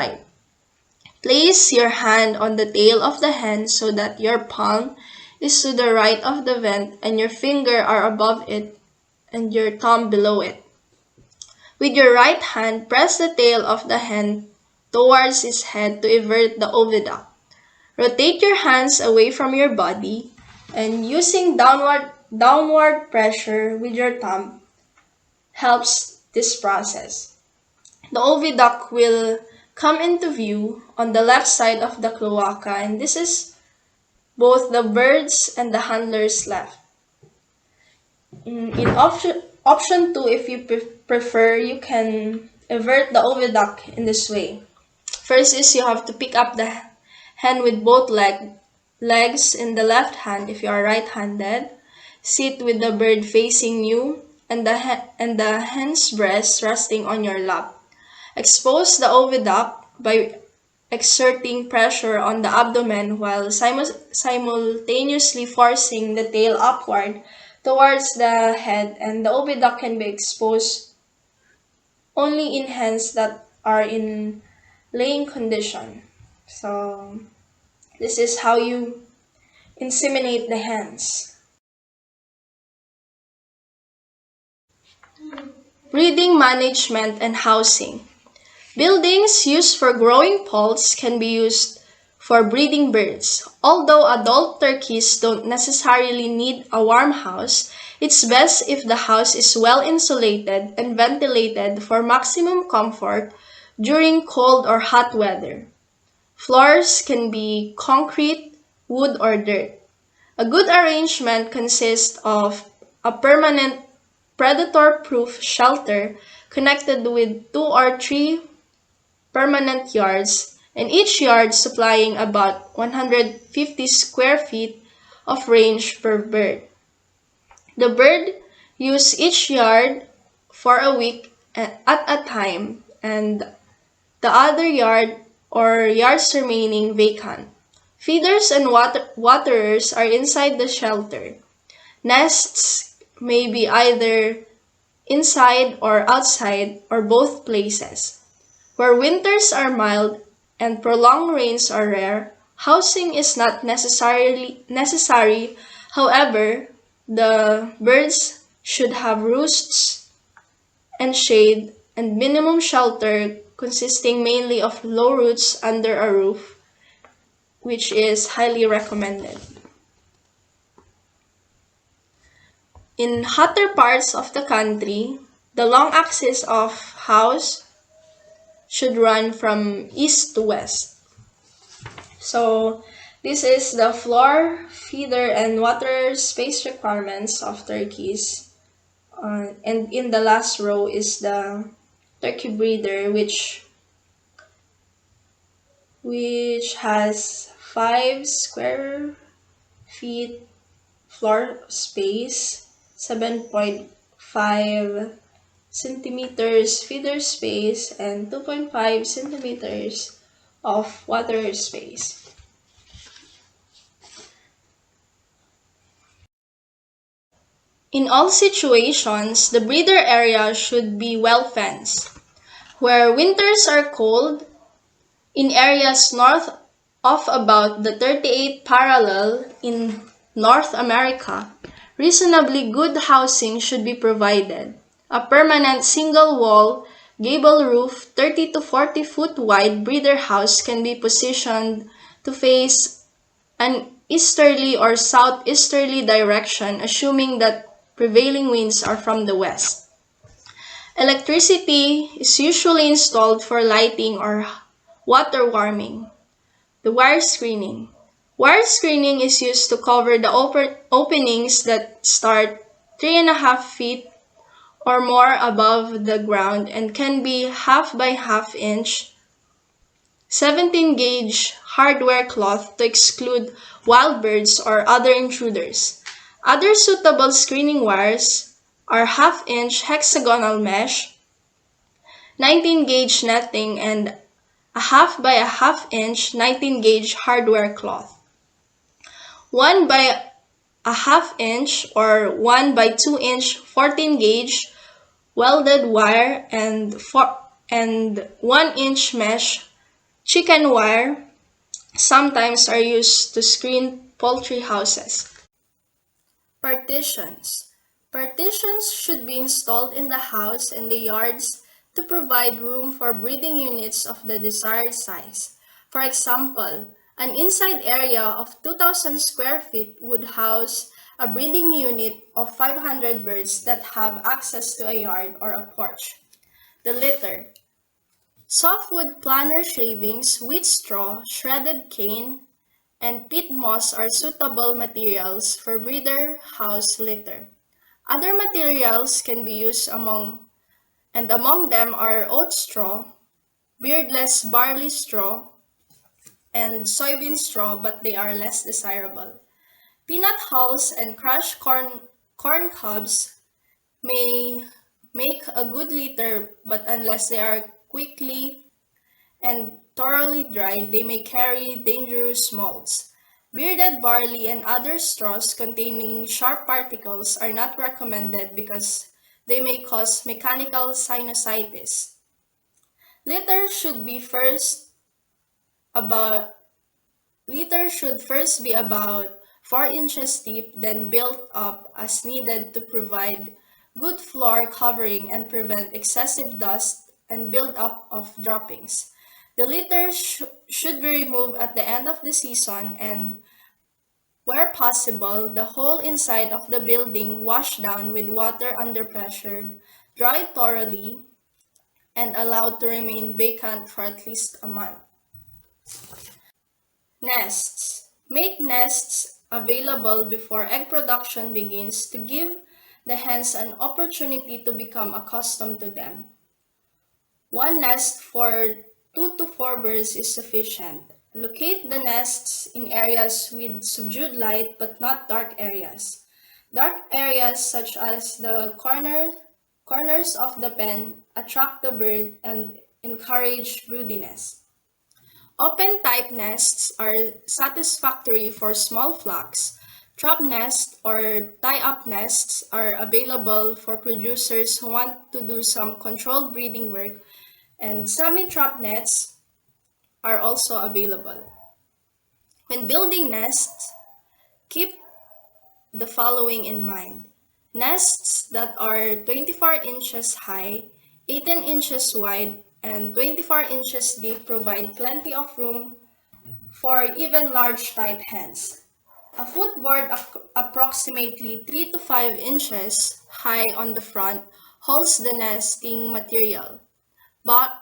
right. Place your hand on the tail of the hen so that your palm is to the right of the vent and your finger are above it and your thumb below it. With your right hand, press the tail of the hen towards its head to invert the oviduct. Rotate your hands away from your body and using downward pressure with your thumb helps this process. The oviduct will come into view on the left side of the cloaca, and this is both the bird's and the handler's left. In option 2, if you prefer, you can invert the oviduct in this way. First is you have to pick up the hen with both legs in the left hand if you are right-handed. Sit with the bird facing you and the hen's breast resting on your lap. Expose the oviduct by exerting pressure on the abdomen while simultaneously forcing the tail upward towards the head, and the oviduct can be exposed only in hens that are in laying condition. So this is how you inseminate the hens. Breeding management and housing. Buildings used for growing poults can be used for breeding birds. Although adult turkeys don't necessarily need a warm house, it's best if the house is well insulated and ventilated for maximum comfort during cold or hot weather. Floors can be concrete, wood, or dirt. A good arrangement consists of a permanent predator-proof shelter connected with 2 or 3 permanent yards, and each yard supplying about 150 square feet of range per bird. The bird use each yard for a week at a time, and the other yard or yards remaining vacant. Feeders and waterers are inside the shelter. Nests may be either inside or outside or both places. Where winters are mild and prolonged rains are rare, housing is not necessary. However, the birds should have roosts and shade and minimum shelter consisting mainly of low roots under a roof, which is highly recommended. In hotter parts of the country, the long axis of house should run from east to west. So this is the floor, feeder, and water space requirements of turkeys. And in the last row is the turkey breeder, which has 5 square feet floor space, 7.5 centimeters feeder space, and 2.5 centimeters of water space. In all situations, the breeder area should be well fenced. Where winters are cold, in areas north of about the 38th parallel in North America, reasonably good housing should be provided. A permanent single-wall, gable-roof, 30 to 40 foot wide breeder house can be positioned to face an easterly or southeasterly direction, assuming that prevailing winds are from the west. Electricity is usually installed for lighting or water warming. The wire screening. Wire screening is used to cover the openings that start 3.5 feet or more above the ground and can be 1/2 by 1/2 inch 17-gauge hardware cloth to exclude wild birds or other intruders. Other suitable screening wires are 1/2 inch hexagonal mesh, 19-gauge netting, and 1/2 by 1/2 inch 19-gauge hardware cloth. 1 by 1/2 inch or 1 by 2 inch 14-gauge welded wire and 1 inch mesh Chicken wire sometimes are used to screen poultry houses. Partitions. Partitions should be installed in the house and the yards to provide room for breeding units of the desired size. For example, an inside area of 2,000 square feet would house a breeding unit of 500 birds that have access to a yard or a porch. The litter. Softwood planter shavings, wheat straw, shredded cane, and peat moss are suitable materials for breeder house litter. Other materials can be used among them are oat straw, beardless barley straw, and soybean straw, but they are less desirable. Peanut hulls and crushed corn cobs may make a good litter, but unless they are quickly and thoroughly dried, they may carry dangerous molds. Bearded barley and other straws containing sharp particles are not recommended because they may cause mechanical sinusitis. Litter should be first about Litter should first be about 4 inches deep, then built up as needed to provide good floor covering and prevent excessive dust and build up of droppings. The litter should be removed at the end of the season and, where possible, the whole inside of the building washed down with water under pressure, dried thoroughly, and allowed to remain vacant for at least a month. Nests. Make nests available before egg production begins to give the hens an opportunity to become accustomed to them. One nest for 2 to 4 birds is sufficient. Locate the nests in areas with subdued light but not dark areas. Dark areas such as the corners of the pen attract the bird and encourage broodiness. Open-type nests are satisfactory for small flocks. Trap nests or tie-up nests are available for producers who want to do some controlled breeding work, and semi-trap nets are also available. When building nests, keep the following in mind. Nests that are 24 inches high, 18 inches wide, and 24 inches deep provide plenty of room for even large type hens. A footboard approximately 3 to 5 inches high on the front holds the nesting material.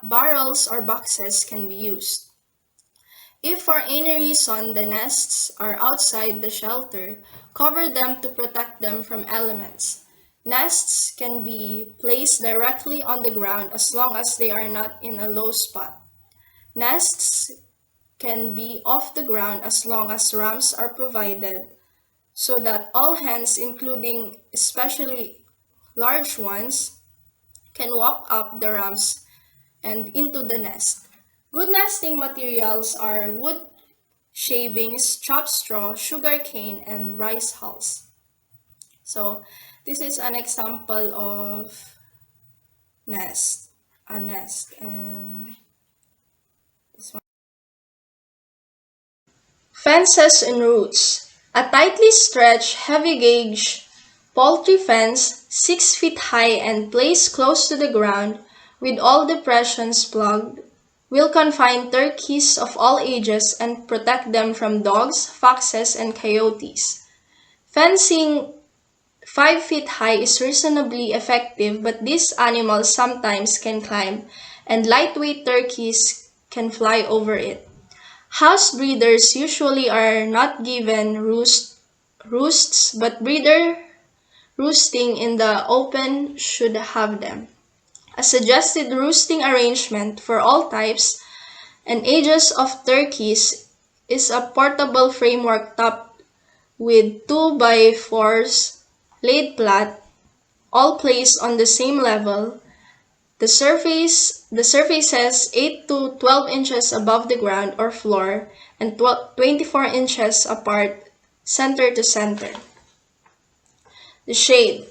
Barrels or boxes can be used. If for any reason the nests are outside the shelter, cover them to protect them from elements. Nests can be placed directly on the ground as long as they are not in a low spot. Nests can be off the ground as long as ramps are provided so that all hens, including especially large ones, can walk up the ramps and into the nest. Good nesting materials are wood shavings, chopped straw, sugar cane, and rice hulls. So this is an example of a nest, and this one. Fences and roots. A tightly stretched, heavy-gauge poultry fence, 6 feet high and placed close to the ground, with all depressions plugged, will confine turkeys of all ages and protect them from dogs, foxes, and coyotes. Fencing 5 feet high is reasonably effective, but these animals sometimes can climb, and lightweight turkeys can fly over it. House breeders usually are not given roosts, but breeder roosting in the open should have them. A suggested roosting arrangement for all types and ages of turkeys is a portable framework topped with 2x4s laid flat, all placed on the same level. The surfaces 8 to 12 inches above the ground or floor and 24 inches apart, center to center. The shade.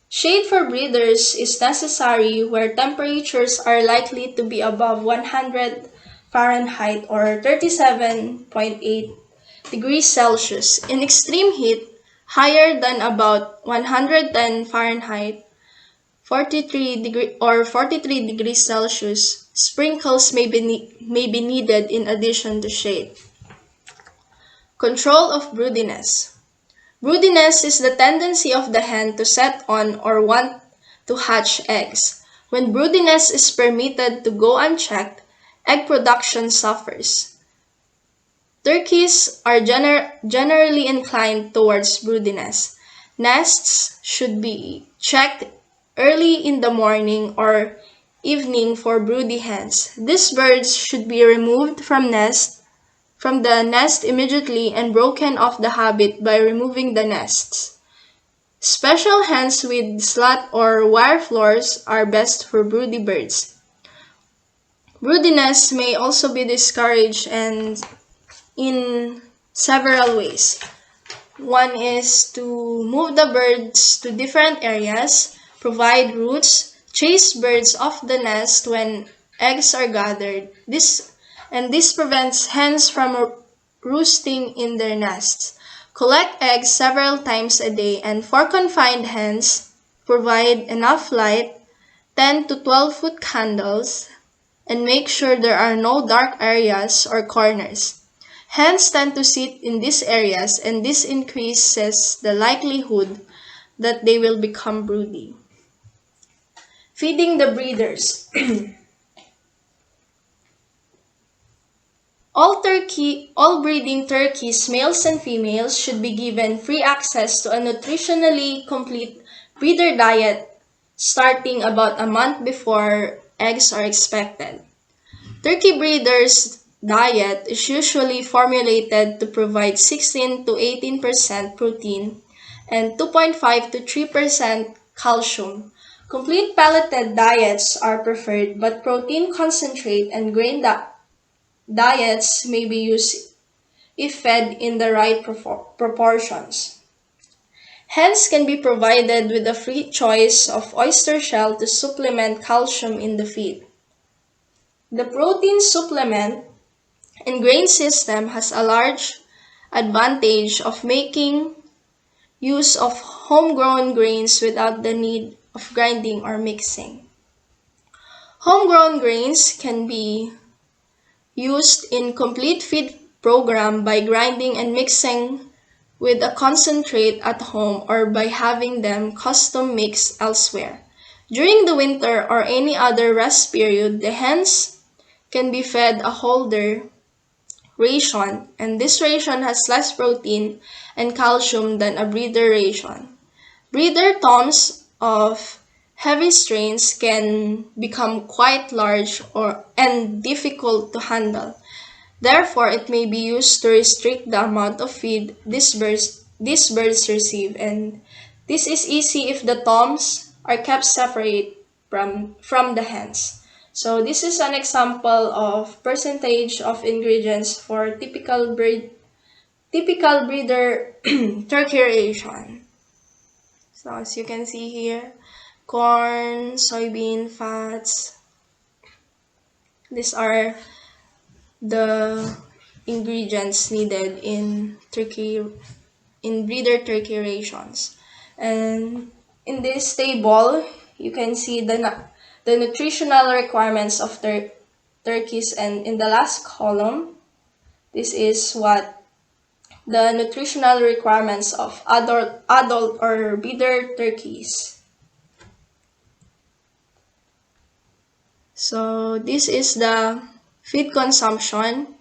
Shade for breeders is necessary where temperatures are likely to be above 100 Fahrenheit or 37.8 degrees Celsius. In extreme heat, higher than about 110 Fahrenheit, 43 degrees Celsius, sprinkles may be needed in addition to shade. Control of broodiness. Broodiness is the tendency of the hen to set on or want to hatch eggs. When broodiness is permitted to go unchecked, egg production suffers. Turkeys are generally inclined towards broodiness. Nests should be checked early in the morning or evening for broody hens. These birds should be removed from the nest immediately and broken off the habit by removing the nests. Special hens with slat or wire floors are best for broody birds. Broodiness may also be discouraged and in several ways. One is to move the birds to different areas, provide roots, chase birds off the nest when eggs are gathered. This prevents hens from roosting in their nests. Collect eggs several times a day, and for confined hens, provide enough light, 10 to 12-foot candles, and make sure there are no dark areas or corners. Hens tend to sit in these areas, and this increases the likelihood that they will become broody. Feeding the breeders. All breeding turkeys, males and females, should be given free access to a nutritionally complete breeder diet starting about a month before eggs are expected. Turkey breeders' diet is usually formulated to provide 16 to 18% protein and 2.5 to 3% calcium. Complete pelleted diets are preferred, but protein concentrate and grain diets may be used if fed in the right proportions. Hens can be provided with a free choice of oyster shell to supplement calcium in the feed. The protein supplement and grain system has a large advantage of making use of homegrown grains without the need of grinding or mixing. Homegrown grains can be used in complete feed program by grinding and mixing with a concentrate at home or by having them custom mixed elsewhere. During the winter or any other rest period, the hens can be fed a holder ration, and this ration has less protein and calcium than a breeder ration. Breeder toms of heavy strains can become quite large and difficult to handle. Therefore, it may be used to restrict the amount of feed these birds receive, and this is easy if the toms are kept separate from the hens. So this is an example of percentage of ingredients for typical breeder turkey ration. So as you can see here, corn, soybean, fats. These are the ingredients needed in breeder turkey rations. And in this table, you can see the nutritional requirements of turkeys, and in the last column, this is what the nutritional requirements of adult or breeder turkeys. So this is the feed consumption.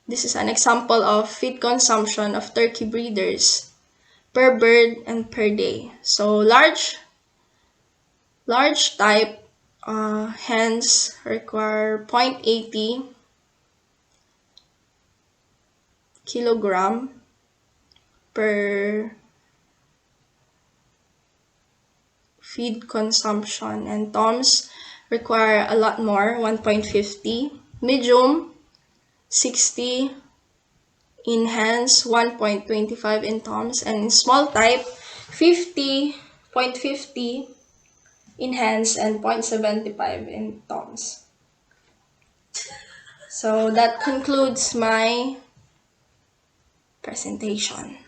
This is an example of feed consumption of turkey breeders per bird and per day. So large type hens require 0.80 kilogram per feed consumption, and toms require a lot more, 1.50. Medium, 60 in hens, 1.25 in toms, and in small type, 0.50 in hens and 0.75 in toms. So that concludes my presentation.